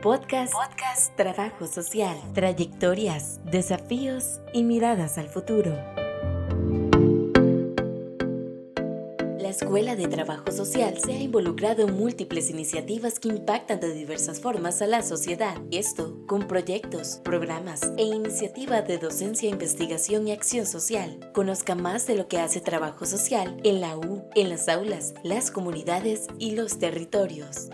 Podcast Trabajo Social, trayectorias, desafíos y miradas al futuro. La Escuela de Trabajo Social se ha involucrado en múltiples iniciativas que impactan de diversas formas a la sociedad. Esto con proyectos, programas e iniciativas de docencia, investigación y acción social. Conozca más de lo que hace Trabajo Social en la U, en las aulas, las comunidades y los territorios.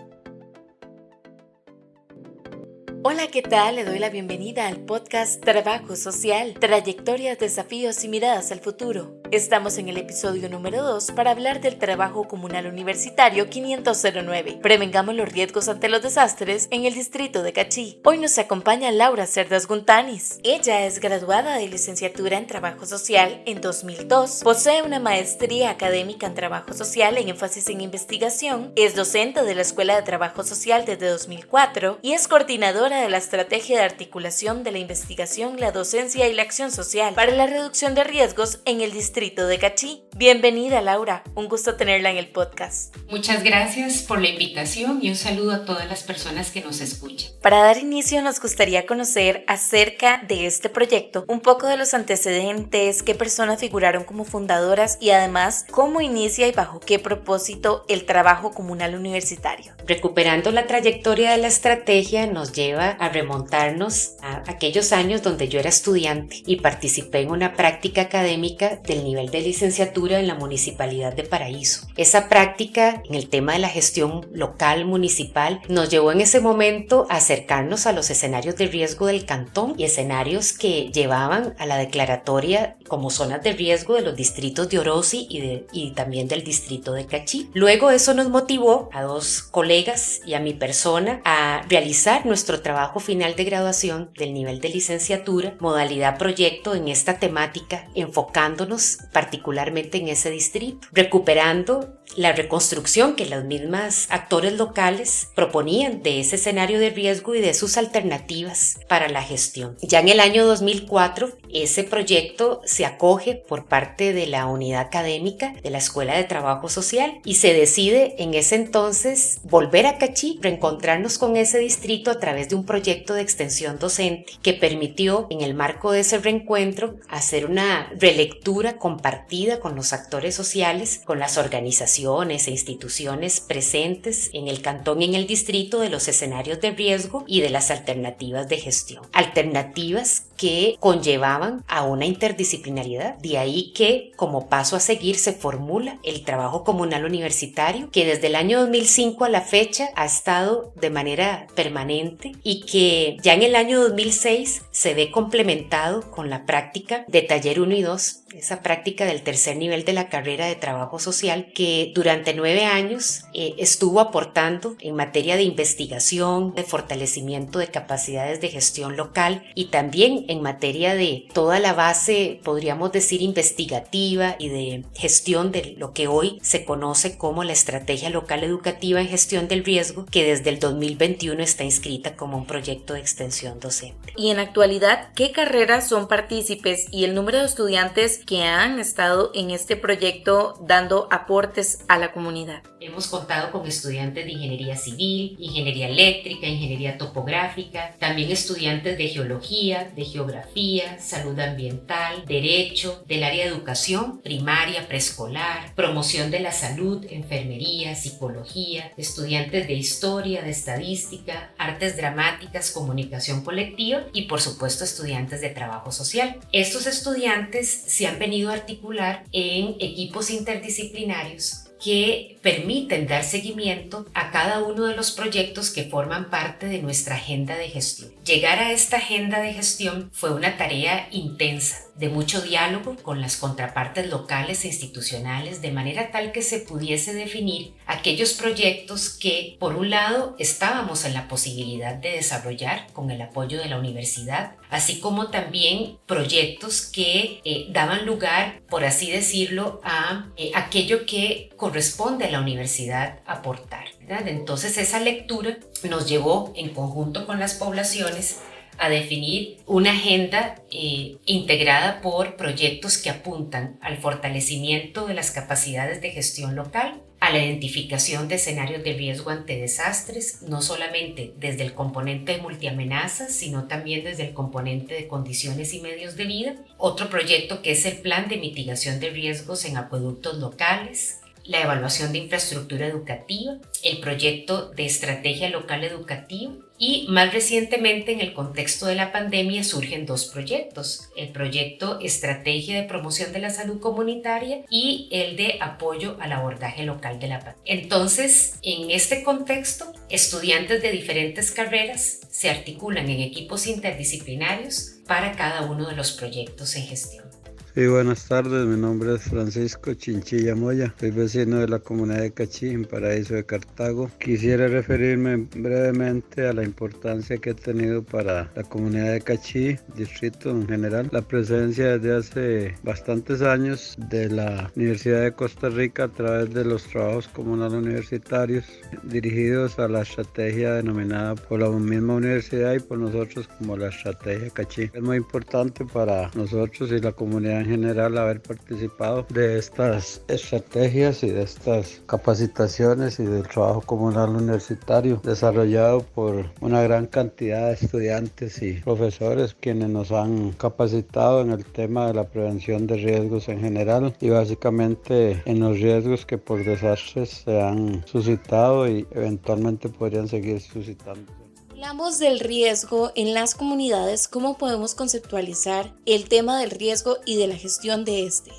Hola, ¿qué tal? Le doy la bienvenida al podcast Trabajo Social, trayectorias, desafíos y miradas al futuro. Estamos en el episodio número 2 para hablar del trabajo comunal universitario 509. Prevengamos los riesgos ante los desastres en el distrito de Cachí. Hoy nos acompaña Laura Cerdas Guntanis. Ella es graduada de licenciatura en Trabajo Social en 2002. Posee una maestría académica en Trabajo Social en énfasis en investigación. Es docente de la Escuela de Trabajo Social desde 2004 y es coordinadora de la estrategia de articulación de la investigación, la docencia y la acción social para la reducción de riesgos en el distrito de Cachí. Bienvenida, Laura, un gusto tenerla en el podcast. Muchas gracias por la invitación y un saludo a todas las personas que nos escuchan. Para dar inicio nos gustaría conocer acerca de este proyecto, un poco de los antecedentes, qué personas figuraron como fundadoras y además cómo inicia y bajo qué propósito el trabajo comunal universitario. Recuperando la trayectoria de la estrategia nos lleva a remontarnos a aquellos años donde yo era estudiante y participé en una práctica académica del nivel de licenciatura en la Municipalidad de Paraíso. Esa práctica en el tema de la gestión local municipal nos llevó en ese momento a acercarnos a los escenarios de riesgo del cantón y escenarios que llevaban a la declaratoria como zonas de riesgo de los distritos de Orosi y también del distrito de Cachí. Luego eso nos motivó a dos colegas y a mi persona a realizar nuestro trabajo final de graduación del nivel de licenciatura, modalidad proyecto en esta temática, enfocándonos particularmente en ese distrito, recuperando la reconstrucción que los mismos actores locales proponían de ese escenario de riesgo y de sus alternativas para la gestión. Ya en el año 2004, ese proyecto se acoge por parte de la unidad académica de la Escuela de Trabajo Social y se decide en ese entonces volver a Cachí, reencontrarnos con ese distrito a través de un proyecto de extensión docente que permitió en el marco de ese reencuentro hacer una relectura compartida con los actores sociales, con las organizaciones e instituciones presentes en el cantón y en el distrito de los escenarios de riesgo y de las alternativas de gestión. Alternativas que conllevaban a una interdisciplinariedad. De ahí que como paso a seguir se formula el trabajo comunal universitario que desde el año 2005 a la fecha ha estado de manera permanente y que ya en el año 2006 se ve complementado con la práctica de taller 1 y 2, esa práctica del tercer nivel de la carrera de trabajo social que durante 9 años estuvo aportando en materia de investigación, de fortalecimiento de capacidades de gestión local y también en materia de toda la base, podríamos decir, investigativa y de gestión de lo que hoy se conoce como la Estrategia Local Educativa en Gestión del Riesgo, que desde el 2021 está inscrita como un proyecto de extensión docente. Y en actualidad, ¿qué carreras son partícipes y el número de estudiantes que han estado en este proyecto dando aportes a la comunidad? Hemos contado con estudiantes de ingeniería civil, ingeniería eléctrica, ingeniería topográfica, también estudiantes de geología, de geografía, salud ambiental, derecho, del área de educación, primaria, preescolar, promoción de la salud, enfermería, psicología, estudiantes de historia, de estadística, artes dramáticas, comunicación colectiva y por supuesto estudiantes de trabajo social. Estos estudiantes se han venido a articular en equipos interdisciplinarios que permiten dar seguimiento a cada uno de los proyectos que forman parte de nuestra agenda de gestión. Llegar a esta agenda de gestión fue una tarea intensa, de mucho diálogo con las contrapartes locales e institucionales, de manera tal que se pudiese definir aquellos proyectos que, por un lado, estábamos en la posibilidad de desarrollar con el apoyo de la universidad, así como también proyectos que daban lugar, por así decirlo, a aquello que corresponde a la universidad aportar, ¿verdad? Entonces esa lectura nos llevó en conjunto con las poblaciones a definir una agenda integrada por proyectos que apuntan al fortalecimiento de las capacidades de gestión local, a a la identificación de escenarios de riesgo ante desastres, no solamente desde el componente de multiamenazas, sino también desde el componente de condiciones y medios de vida. Otro proyecto que es el Plan de Mitigación de Riesgos en Acueductos Locales, la evaluación de infraestructura educativa, el proyecto de estrategia local educativa y más recientemente en el contexto de la pandemia surgen dos proyectos, el proyecto Estrategia de Promoción de la Salud Comunitaria y el de apoyo al abordaje local de la pandemia. Entonces, en este contexto, estudiantes de diferentes carreras se articulan en equipos interdisciplinarios para cada uno de los proyectos en gestión. Sí, buenas tardes, mi nombre es Francisco Chinchilla Moya, soy vecino de la comunidad de Cachí, en Paraíso de Cartago. Quisiera referirme brevemente a la importancia que ha tenido para la comunidad de Cachí, distrito en general, la presencia desde hace bastantes años de la Universidad de Costa Rica a través de los trabajos comunales universitarios dirigidos a la estrategia denominada por la misma universidad y por nosotros como la estrategia Cachí. Es muy importante para nosotros y la comunidad en general haber participado de estas estrategias y de estas capacitaciones y del trabajo comunal universitario desarrollado por una gran cantidad de estudiantes y profesores quienes nos han capacitado en el tema de la prevención de riesgos en general y básicamente en los riesgos que por desastres se han suscitado y eventualmente podrían seguir suscitándose. Hablamos del riesgo en las comunidades, ¿cómo podemos conceptualizar el tema del riesgo y de la gestión de este?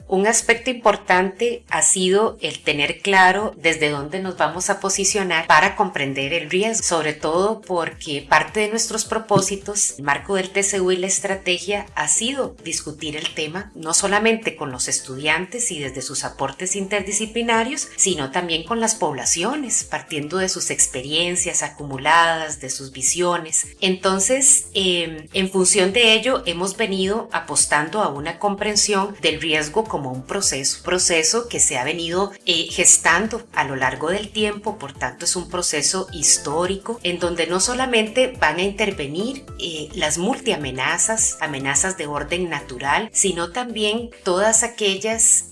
Un aspecto importante ha sido el tener claro desde dónde nos vamos a posicionar para comprender el riesgo, sobre todo porque parte de nuestros propósitos, el marco del TCU y la estrategia ha sido discutir el tema no solamente con los estudiantes y desde sus aportes interdisciplinarios, sino también con las poblaciones, partiendo de sus experiencias acumuladas, de sus visiones. Entonces, en función de ello, hemos venido apostando a una comprensión del riesgo como un proceso que se ha venido gestando a lo largo del tiempo, por tanto es un proceso histórico en donde no solamente van a intervenir las multiamenazas, amenazas de orden natural, sino también todas aquellas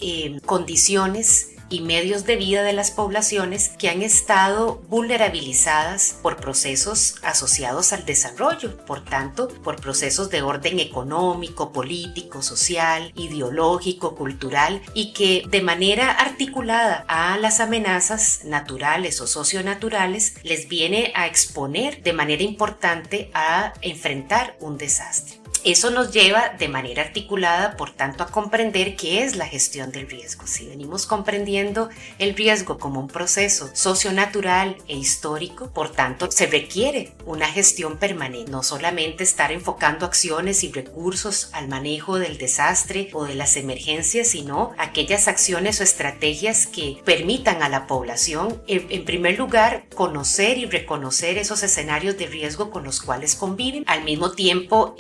condiciones y medios de vida de las poblaciones que han estado vulnerabilizadas por procesos asociados al desarrollo, por tanto, por procesos de orden económico, político, social, ideológico, cultural, y que de manera articulada a las amenazas naturales o socionaturales les viene a exponer de manera importante a enfrentar un desastre. Eso nos lleva de manera articulada, por tanto, a comprender qué es la gestión del riesgo. Si venimos comprendiendo el riesgo como un proceso socionatural e histórico, por tanto, se requiere una gestión permanente, no solamente estar enfocando acciones y recursos al manejo del desastre o de las emergencias, sino aquellas acciones o estrategias que permitan a la población, en primer lugar, conocer y reconocer esos escenarios de riesgo con los cuales conviven, al mismo tiempo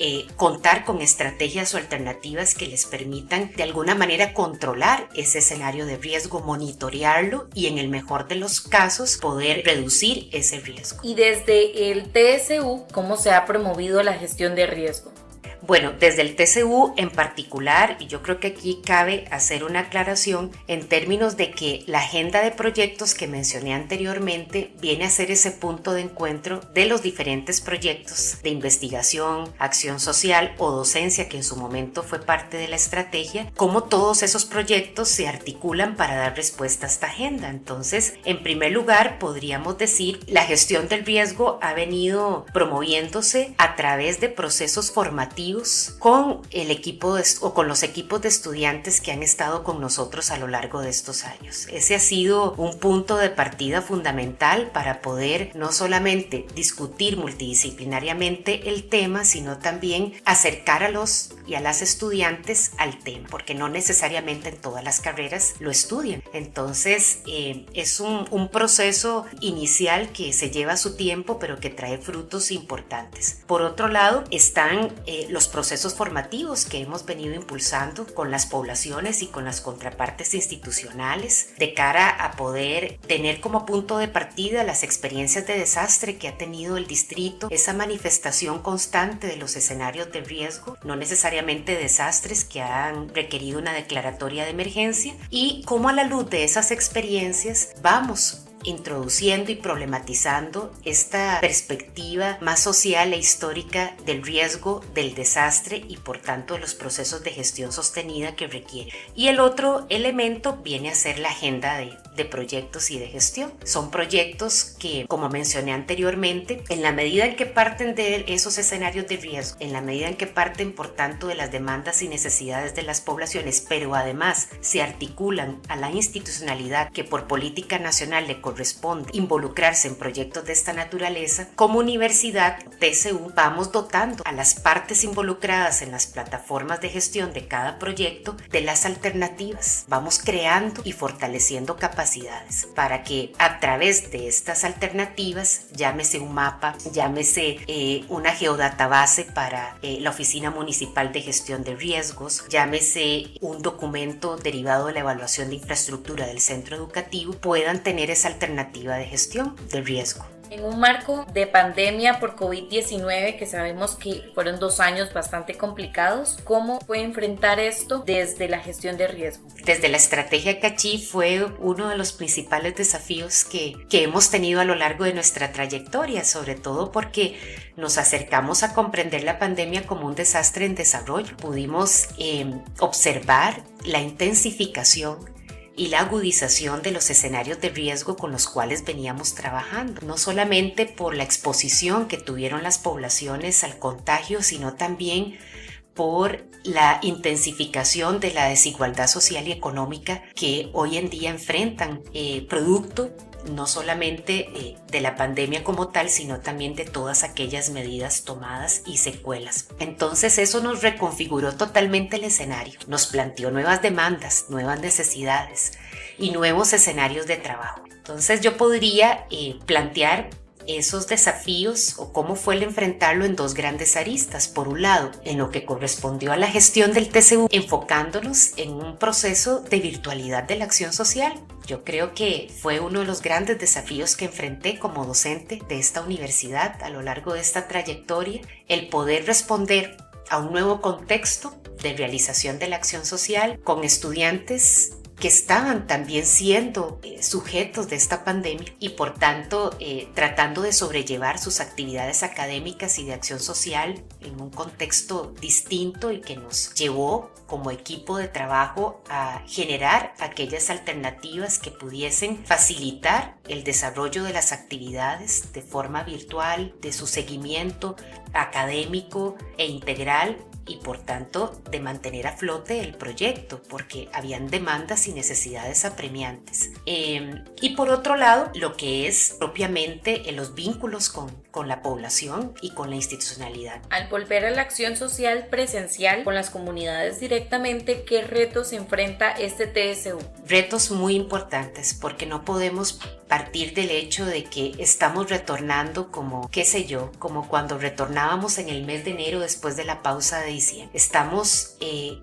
contar con estrategias o alternativas que les permitan de alguna manera controlar ese escenario de riesgo, monitorearlo y en el mejor de los casos poder reducir ese riesgo. Y desde el TSU, ¿cómo se ha promovido la gestión de riesgo? Bueno, desde el TCU en particular, y yo creo que aquí cabe hacer una aclaración en términos de que la agenda de proyectos que mencioné anteriormente viene a ser ese punto de encuentro de los diferentes proyectos de investigación, acción social o docencia que en su momento fue parte de la estrategia, cómo todos esos proyectos se articulan para dar respuesta a esta agenda. Entonces, en primer lugar, podríamos decir, la gestión del riesgo ha venido promoviéndose a través de procesos formativos con el equipo o con los equipos de estudiantes que han estado con nosotros a lo largo de estos años. Ese ha sido un punto de partida fundamental para poder no solamente discutir multidisciplinariamente el tema, sino también acercar a los y a las estudiantes al tema, porque no necesariamente en todas las carreras lo estudian. Entonces es un proceso inicial que se lleva su tiempo, pero que trae frutos importantes. Por otro lado, están los los procesos formativos que hemos venido impulsando con las poblaciones y con las contrapartes institucionales de cara a poder tener como punto de partida las experiencias de desastre que ha tenido el distrito, esa manifestación constante de los escenarios de riesgo, no necesariamente desastres que han requerido una declaratoria de emergencia, y cómo a la luz de esas experiencias vamos introduciendo y problematizando esta perspectiva más social e histórica del riesgo, del desastre y por tanto de los procesos de gestión sostenida que requiere. Y el otro elemento viene a ser la agenda de proyectos y de gestión. Son proyectos que, como mencioné anteriormente, en la medida en que parten de esos escenarios de riesgo, en la medida en que parten por tanto de las demandas y necesidades de las poblaciones, pero además se articulan a la institucionalidad que por política nacional le corresponde involucrarse en proyectos de esta naturaleza, como universidad, TCU, vamos dotando a las partes involucradas en las plataformas de gestión de cada proyecto de las alternativas. Vamos creando y fortaleciendo capacidades para que a través de estas alternativas, llámese un mapa, llámese una geodatabase para la Oficina Municipal de Gestión de Riesgos, llámese un documento derivado de la evaluación de infraestructura del centro educativo, puedan tener esa alternativa de gestión de riesgo. En un marco de pandemia por COVID-19, que sabemos que fueron 2 años bastante complicados, ¿cómo fue enfrentar esto desde la gestión de riesgo? Desde la estrategia CACHI fue uno de los principales desafíos que hemos tenido a lo largo de nuestra trayectoria, sobre todo porque nos acercamos a comprender la pandemia como un desastre en desarrollo. Pudimos observar la intensificación y la agudización de los escenarios de riesgo con los cuales veníamos trabajando, no solamente por la exposición que tuvieron las poblaciones al contagio, sino también por la intensificación de la desigualdad social y económica que hoy en día enfrentan, producto no solamente de la pandemia como tal, sino también de todas aquellas medidas tomadas y secuelas. Entonces eso nos reconfiguró totalmente el escenario, nos planteó nuevas demandas, nuevas necesidades y nuevos escenarios de trabajo. Entonces yo podría plantear esos desafíos o cómo fue el enfrentarlo en 2 grandes aristas. Por un lado, en lo que correspondió a la gestión del TCU, enfocándonos en un proceso de virtualidad de la acción social. Yo creo que fue uno de los grandes desafíos que enfrenté como docente de esta universidad a lo largo de esta trayectoria, el poder responder a un nuevo contexto de realización de la acción social con estudiantes que estaban también siendo sujetos de esta pandemia y por tanto tratando de sobrellevar sus actividades académicas y de acción social en un contexto distinto y que nos llevó como equipo de trabajo a generar aquellas alternativas que pudiesen facilitar el desarrollo de las actividades de forma virtual, de su seguimiento académico e integral y por tanto de mantener a flote el proyecto porque habían demandas y necesidades apremiantes. Y por otro lado, lo que es propiamente los vínculos con la población y con la institucionalidad. Al volver a la acción social presencial con las comunidades directamente, ¿qué retos enfrenta este TSU? Retos muy importantes porque no podemos partir del hecho de que estamos retornando como, qué sé yo, como cuando retornábamos en el mes de enero después de la pausa de diciembre. Estamos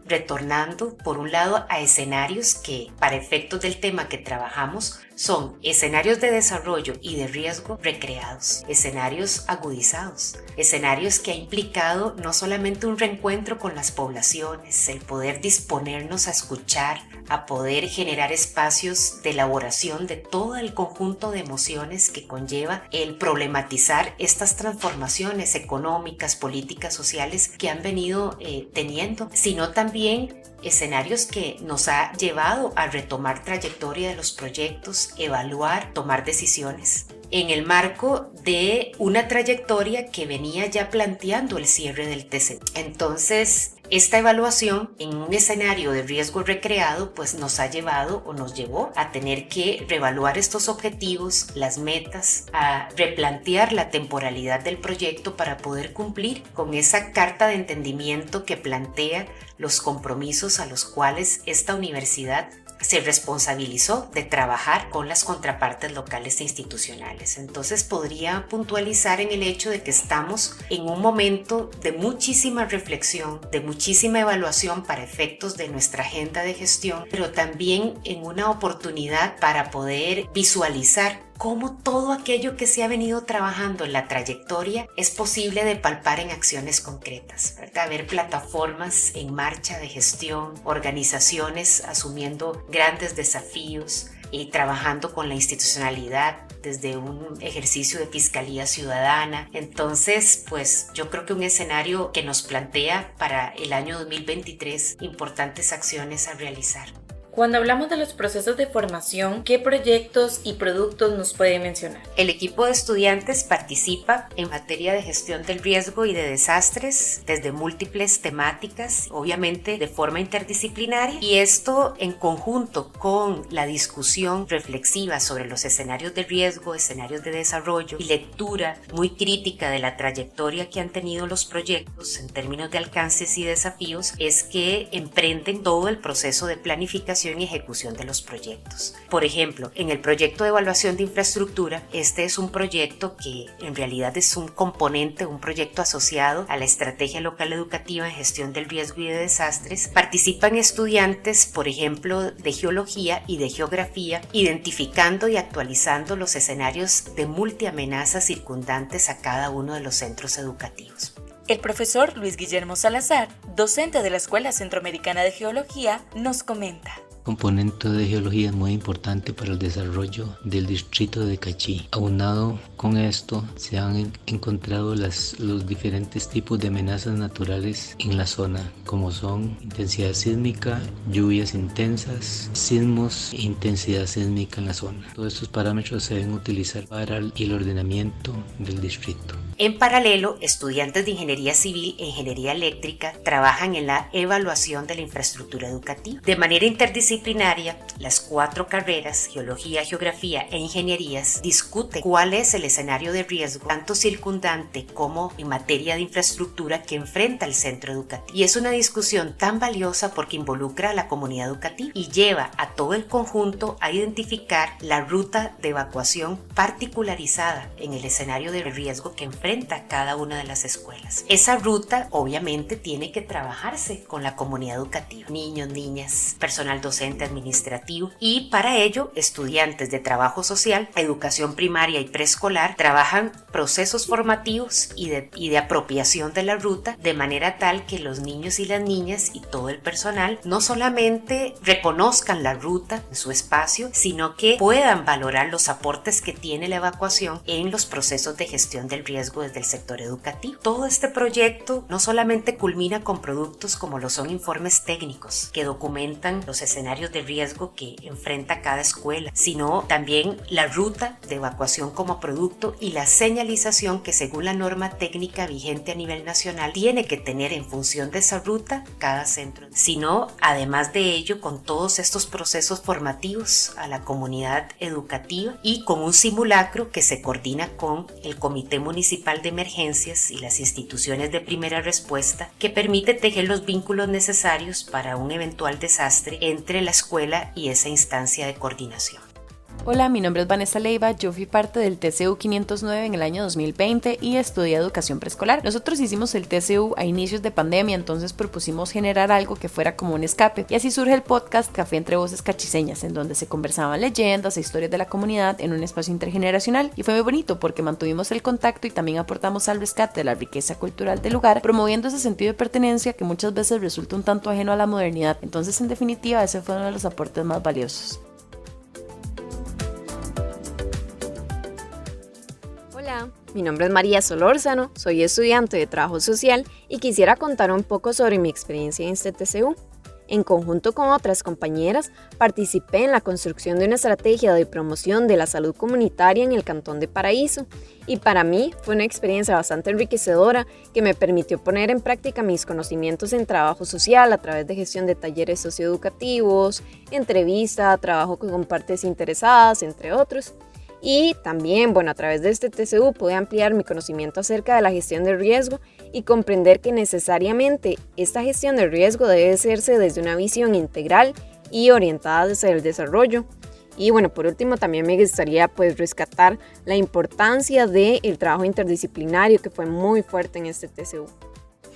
retornando, por un lado, a escenarios que, para efectos del tema que trabajamos, son escenarios de desarrollo y de riesgo recreados, escenarios agudizados, escenarios que ha implicado no solamente un reencuentro con las poblaciones, el poder disponernos a escuchar, a poder generar espacios de elaboración de todo el conjunto de emociones que conlleva el problematizar estas transformaciones económicas, políticas, sociales que han venido teniendo, sino también escenarios que nos ha llevado a retomar trayectoria de los proyectos, evaluar, tomar decisiones en el marco de una trayectoria que venía ya planteando el cierre del TCU. Entonces, esta evaluación en un escenario de riesgo recreado pues nos ha llevado o nos llevó a tener que reevaluar estos objetivos, las metas, a replantear la temporalidad del proyecto para poder cumplir con esa carta de entendimiento que plantea los compromisos a los cuales esta universidad se responsabilizó de trabajar con las contrapartes locales e institucionales. Entonces podría puntualizar en el hecho de que estamos en un momento de muchísima reflexión, de muchísima evaluación para efectos de nuestra agenda de gestión, pero también en una oportunidad para poder visualizar cómo todo aquello que se ha venido trabajando en la trayectoria es posible de palpar en acciones concretas, ¿verdad? Ver plataformas en marcha de gestión, organizaciones asumiendo grandes desafíos y trabajando con la institucionalidad desde un ejercicio de fiscalía ciudadana. Entonces, pues yo creo que un escenario que nos plantea para el año 2023 importantes acciones a realizar. Cuando hablamos de los procesos de formación, ¿qué proyectos y productos nos puede mencionar? El equipo de estudiantes participa en materia de gestión del riesgo y de desastres desde múltiples temáticas, obviamente de forma interdisciplinaria, y esto en conjunto con la discusión reflexiva sobre los escenarios de riesgo, escenarios de desarrollo y lectura muy crítica de la trayectoria que han tenido los proyectos en términos de alcances y desafíos, es que emprenden todo el proceso de planificación y ejecución de los proyectos. Por ejemplo, en el proyecto de evaluación de infraestructura, este es un proyecto que en realidad es un componente, un proyecto asociado a la Estrategia Local Educativa en Gestión del Riesgo y de Desastres. Participan estudiantes, por ejemplo, de geología y de geografía, identificando y actualizando los escenarios de multiamenazas circundantes a cada uno de los centros educativos. El profesor Luis Guillermo Salazar, docente de la Escuela Centroamericana de Geología, nos comenta. El componente de geología es muy importante para el desarrollo del distrito de Cachí. Aunado con esto, se han encontrado los diferentes tipos de amenazas naturales en la zona, como son intensidad sísmica, lluvias intensas, sismos e intensidad sísmica en la zona. Todos estos parámetros se deben utilizar para el ordenamiento del distrito. En paralelo, estudiantes de Ingeniería Civil e Ingeniería Eléctrica trabajan en la evaluación de la infraestructura educativa. De manera interdisciplinaria, las 4 carreras, Geología, Geografía e Ingenierías, discuten cuál es el escenario de riesgo, tanto circundante como en materia de infraestructura que enfrenta el centro educativo. Y es una discusión tan valiosa porque involucra a la comunidad educativa y lleva a todo el conjunto a identificar la ruta de evacuación particularizada en el escenario de riesgo que enfrenta cada una de las escuelas. Esa ruta obviamente tiene que trabajarse con la comunidad educativa, niños, niñas, personal docente, administrativo, y para ello estudiantes de trabajo social, educación primaria y preescolar trabajan procesos formativos y de apropiación de la ruta, de manera tal que los niños y las niñas y todo el personal no solamente reconozcan la ruta en su espacio, sino que puedan valorar los aportes que tiene la evacuación en los procesos de gestión del riesgo desde el sector educativo. Todo este proyecto no solamente culmina con productos como lo son informes técnicos que documentan los escenarios de riesgo que enfrenta cada escuela, sino también la ruta de evacuación como producto y la señalización que según la norma técnica vigente a nivel nacional tiene que tener en función de esa ruta cada centro, sino además de ello con todos estos procesos formativos a la comunidad educativa y con un simulacro que se coordina con el Comité Municipal de Emergencias y las instituciones de primera respuesta, que permite tejer los vínculos necesarios para un eventual desastre entre la escuela y esa instancia de coordinación. Hola, mi nombre es Vanessa Leiva, yo fui parte del TCU 509 en el año 2020 y estudié educación preescolar. Nosotros hicimos el TCU a inicios de pandemia, entonces propusimos generar algo que fuera como un escape, y así surge el podcast Café entre Voces Cachiseñas, en donde se conversaban leyendas e historias de la comunidad en un espacio intergeneracional, y fue muy bonito porque mantuvimos el contacto y también aportamos al rescate de la riqueza cultural del lugar, promoviendo ese sentido de pertenencia que muchas veces resulta un tanto ajeno a la modernidad. Entonces, en definitiva, ese fue uno de los aportes más valiosos. Hola, mi nombre es María Solórzano, soy estudiante de Trabajo Social y quisiera contar un poco sobre mi experiencia en este TCU. En conjunto con otras compañeras, participé en la construcción de una estrategia de promoción de la salud comunitaria en el Cantón de Paraíso, y para mí fue una experiencia bastante enriquecedora que me permitió poner en práctica mis conocimientos en trabajo social a través de gestión de talleres socioeducativos, entrevista, trabajo con partes interesadas, entre otros. Y también, a través de este TCU pude ampliar mi conocimiento acerca de la gestión del riesgo y comprender que necesariamente esta gestión del riesgo debe hacerse desde una visión integral y orientadas hacia el desarrollo. Y bueno, por último también me gustaría pues rescatar la importancia del trabajo interdisciplinario que fue muy fuerte en este TCU.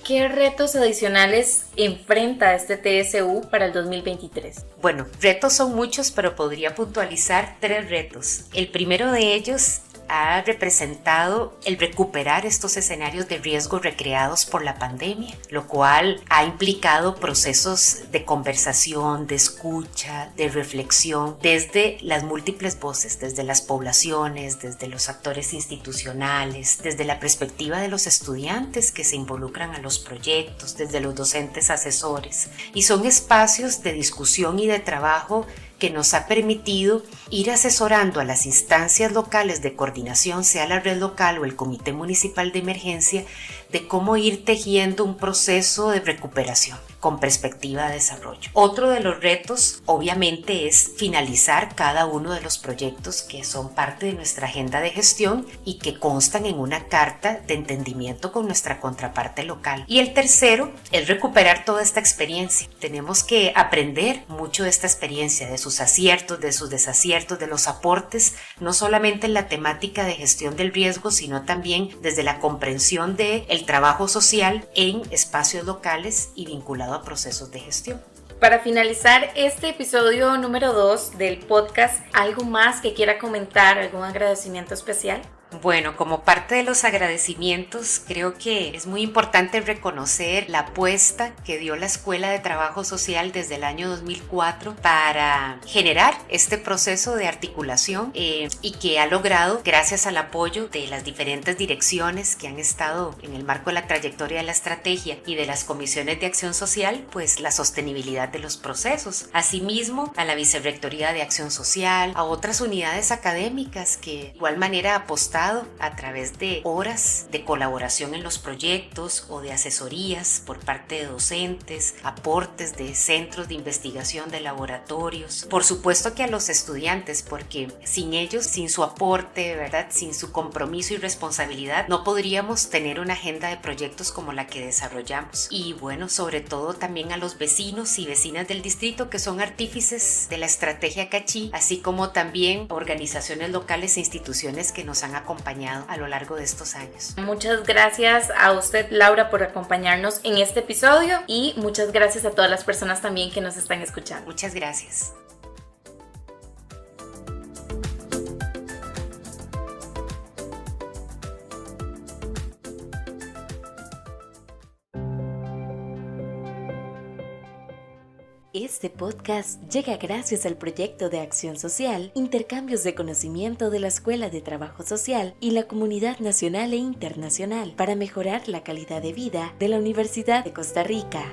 ¿Qué retos adicionales enfrenta este TSU para el 2023? Bueno, retos son muchos, pero podría puntualizar 3 retos. El primero de ellos ha representado el recuperar estos escenarios de riesgo recreados por la pandemia, lo cual ha implicado procesos de conversación, de escucha, de reflexión desde las múltiples voces, desde las poblaciones, desde los actores institucionales, desde la perspectiva de los estudiantes que se involucran a los proyectos, desde los docentes asesores. Y son espacios de discusión y de trabajo que nos ha permitido ir asesorando a las instancias locales de coordinación, sea la red local o el Comité Municipal de Emergencia, de cómo ir tejiendo un proceso de recuperación con perspectiva de desarrollo. Otro de los retos, obviamente, es finalizar cada uno de los proyectos que son parte de nuestra agenda de gestión y que constan en una carta de entendimiento con nuestra contraparte local. Y el tercero es recuperar toda esta experiencia. Tenemos que aprender mucho de esta experiencia, de sus aciertos, de sus desaciertos, de los aportes, no solamente en la temática de gestión del riesgo, sino también desde la comprensión del trabajo social en espacios locales y vinculado a procesos de gestión. Para finalizar este episodio número 2 del podcast, ¿algo más que quiera comentar, algún agradecimiento especial? Bueno, como parte de los agradecimientos, creo que es muy importante reconocer la apuesta que dio la Escuela de Trabajo Social desde el año 2004 para generar este proceso de articulación y que ha logrado, gracias al apoyo de las diferentes direcciones que han estado en el marco de la trayectoria de la estrategia y de las comisiones de acción social, pues la sostenibilidad de los procesos. Asimismo, a la Vicerrectoría de Acción Social, a otras unidades académicas que de igual manera apostaron a través de horas de colaboración en los proyectos o de asesorías por parte de docentes, aportes de centros de investigación, de laboratorios. Por supuesto que a los estudiantes, porque sin ellos, sin su aporte, ¿verdad?, sin su compromiso y responsabilidad, no podríamos tener una agenda de proyectos como la que desarrollamos. Y bueno, sobre todo también a los vecinos y vecinas del distrito que son artífices de la estrategia Cachí, así como también organizaciones locales e instituciones que nos han acompañado a lo largo de estos años. Muchas gracias a usted, Laura, por acompañarnos en este episodio y muchas gracias a todas las personas también que nos están escuchando. Muchas gracias. Este podcast llega gracias al proyecto de acción social, intercambios de conocimiento de la Escuela de Trabajo Social y la comunidad nacional e internacional para mejorar la calidad de vida de la Universidad de Costa Rica.